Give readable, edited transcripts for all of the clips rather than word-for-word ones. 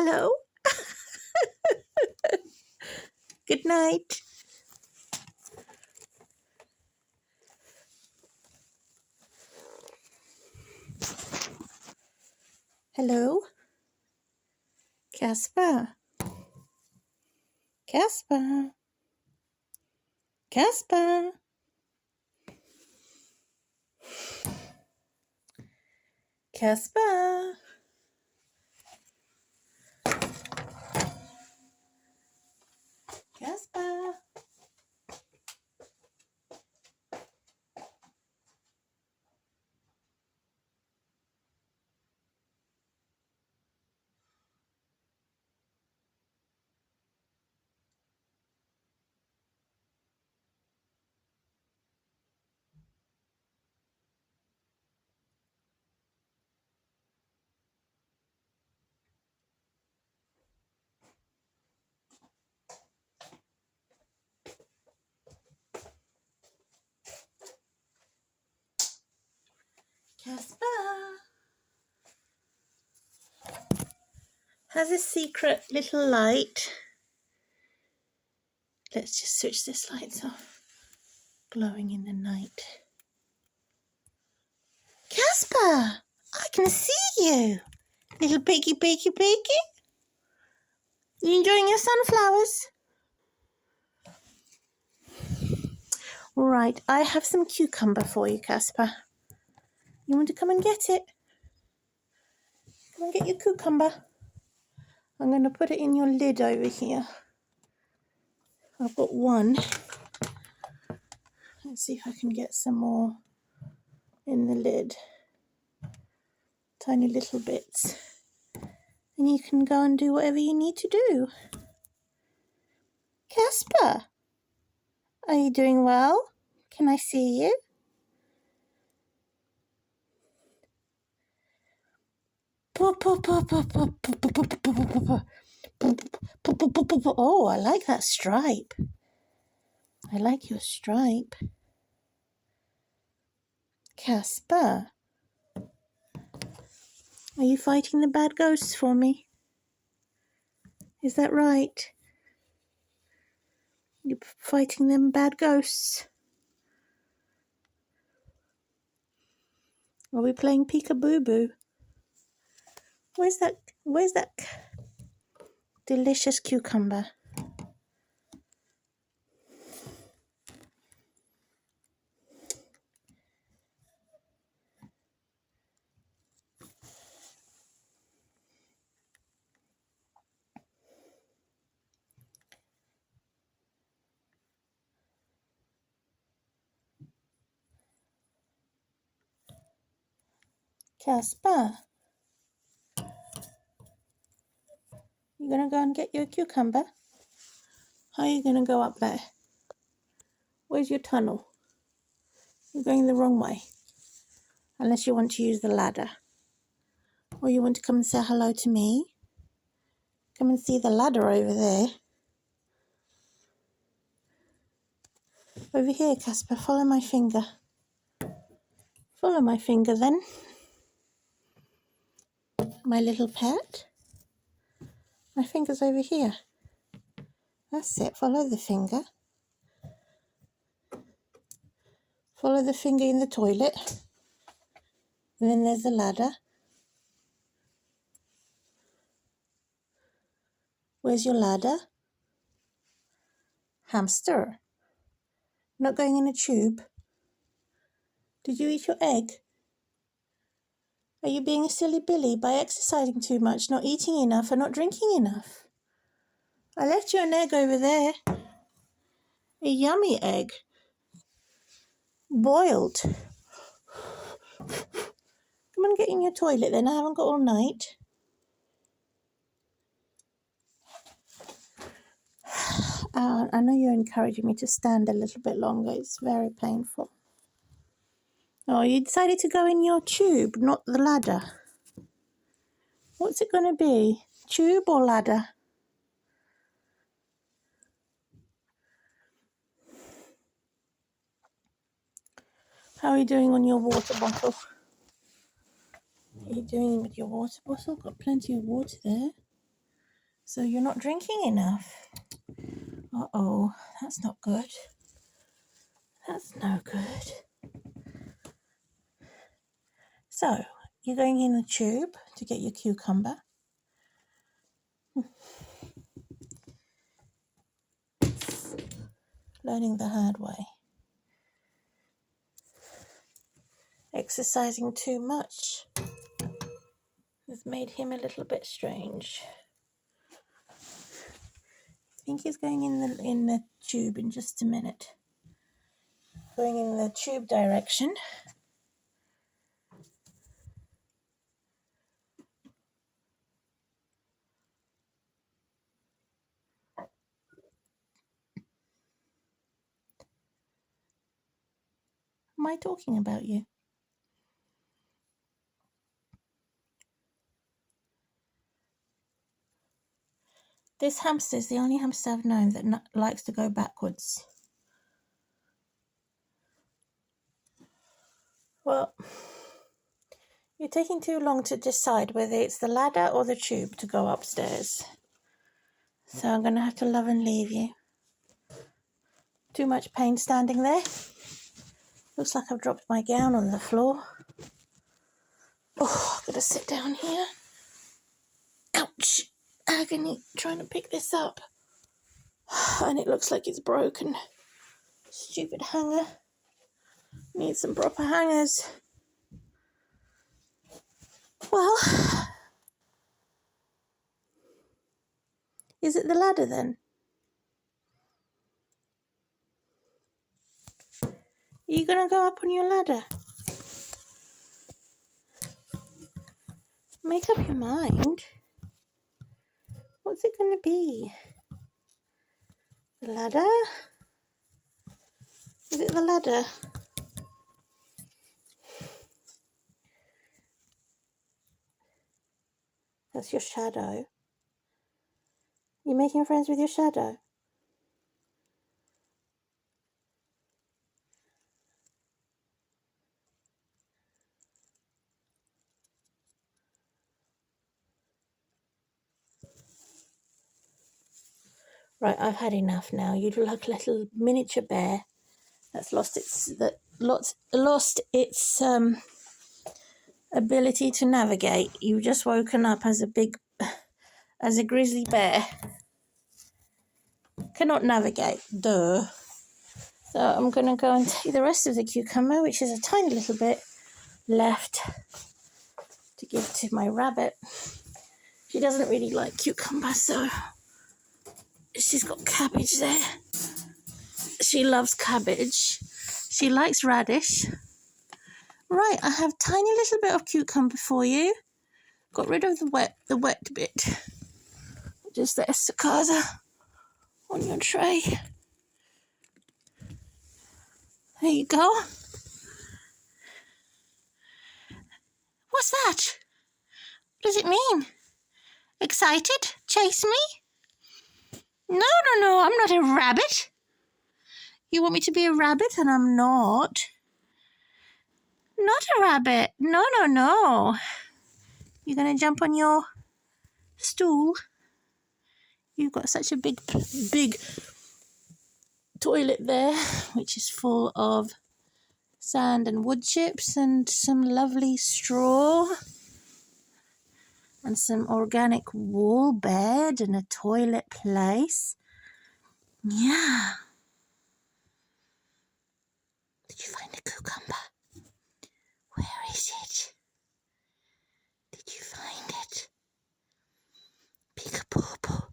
Hello? Good night. Hello? Casper? Casper? Casper? Casper? Casper? Casper has a secret little light. Let's just switch this lights off. Glowing in the night. Casper, I can see you. Little piggy. You enjoying your sunflowers? Right, I have some cucumber for you, Casper. You want to come and get it? Come and get your cucumber. I'm going to put it in your lid over here. I've got one. Let's see if I can get some more in the lid. Tiny little bits. And you can go and do whatever you need to do. Casper, are you doing well? Can I see you? Oh, I like that stripe. I like your stripe. Casper, are you fighting the bad ghosts for me? Is that right? You're fighting them bad ghosts? Are we playing peekaboo? Where's that delicious cucumber? Casper, you gonna go and get your cucumber? How are you gonna go up there? Where's your tunnel? You're going the wrong way. Unless you want to use the ladder. Or you want to come and say hello to me. Come and see the ladder over there. Over here, Casper, follow my finger. Follow my finger then. My little pet. My finger's over here. That's it, follow the finger. Follow the finger in the toilet. And then there's the ladder. Where's your ladder? Hamster. Not going in a tube. Did you eat your egg? Are you being a silly Billy by exercising too much, not eating enough, and not drinking enough? I left you an egg over there. A yummy egg. Boiled. Come and get in your toilet then. I haven't got all night. I know you're encouraging me to stand a little bit longer. It's very painful. Oh, you decided to go in your tube, not the ladder. What's it going to be? Tube or ladder? How are you doing on your water bottle? What are you doing with your water bottle? Got plenty of water there. So you're not drinking enough. Uh-oh, that's not good. That's no good. So, you're going in the tube to get your cucumber. Learning the hard way. Exercising too much has made him a little bit strange. I think he's going in the tube in just a minute. Going in the tube direction. Am I talking about you? This hamster is the only hamster I've known that likes to go backwards. Well, you're taking too long to decide whether it's the ladder or the tube to go upstairs. So I'm going to have to love and leave you. Too much pain standing there. Looks like I've dropped my gown on the floor. Oh, I've got to sit down here. Ouch! Agony trying to pick this up. And it looks like it's broken. Stupid hanger. Need some proper hangers. Well, is it the ladder then? Are you going to go up on your ladder? Make up your mind. What's it going to be? The ladder? Is it the ladder? That's your shadow. You're making friends with your shadow? Right, I've had enough now. You look like a little miniature bear that's lost its ability to navigate. You've just woken up as a grizzly bear. Cannot navigate, duh. So I'm going to go and take the rest of the cucumber, which is a tiny little bit left, to give to my rabbit. She doesn't really like cucumber, so she's got cabbage there. She loves cabbage. She likes radish. Right, I have a tiny little bit of cucumber for you. Got rid of the wet bit. Just the estacada on your tray. There you go. What's that? What does it mean? Excited? Chase me? No, I'm not a rabbit. You want me to be a rabbit and I'm not? Not a rabbit. No. You're going to jump on your stool? You've got such a big toilet there, which is full of sand and wood chips and some lovely straw and some organic wool bed and a toilet place. Yeah. Did you find a cucumber? Where is it? Did you find it? Peek-a-poo-poo.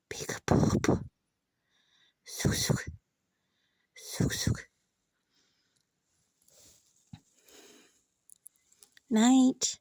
Peek-a-poo-poo. Suk-suk. Suk-suk. Night.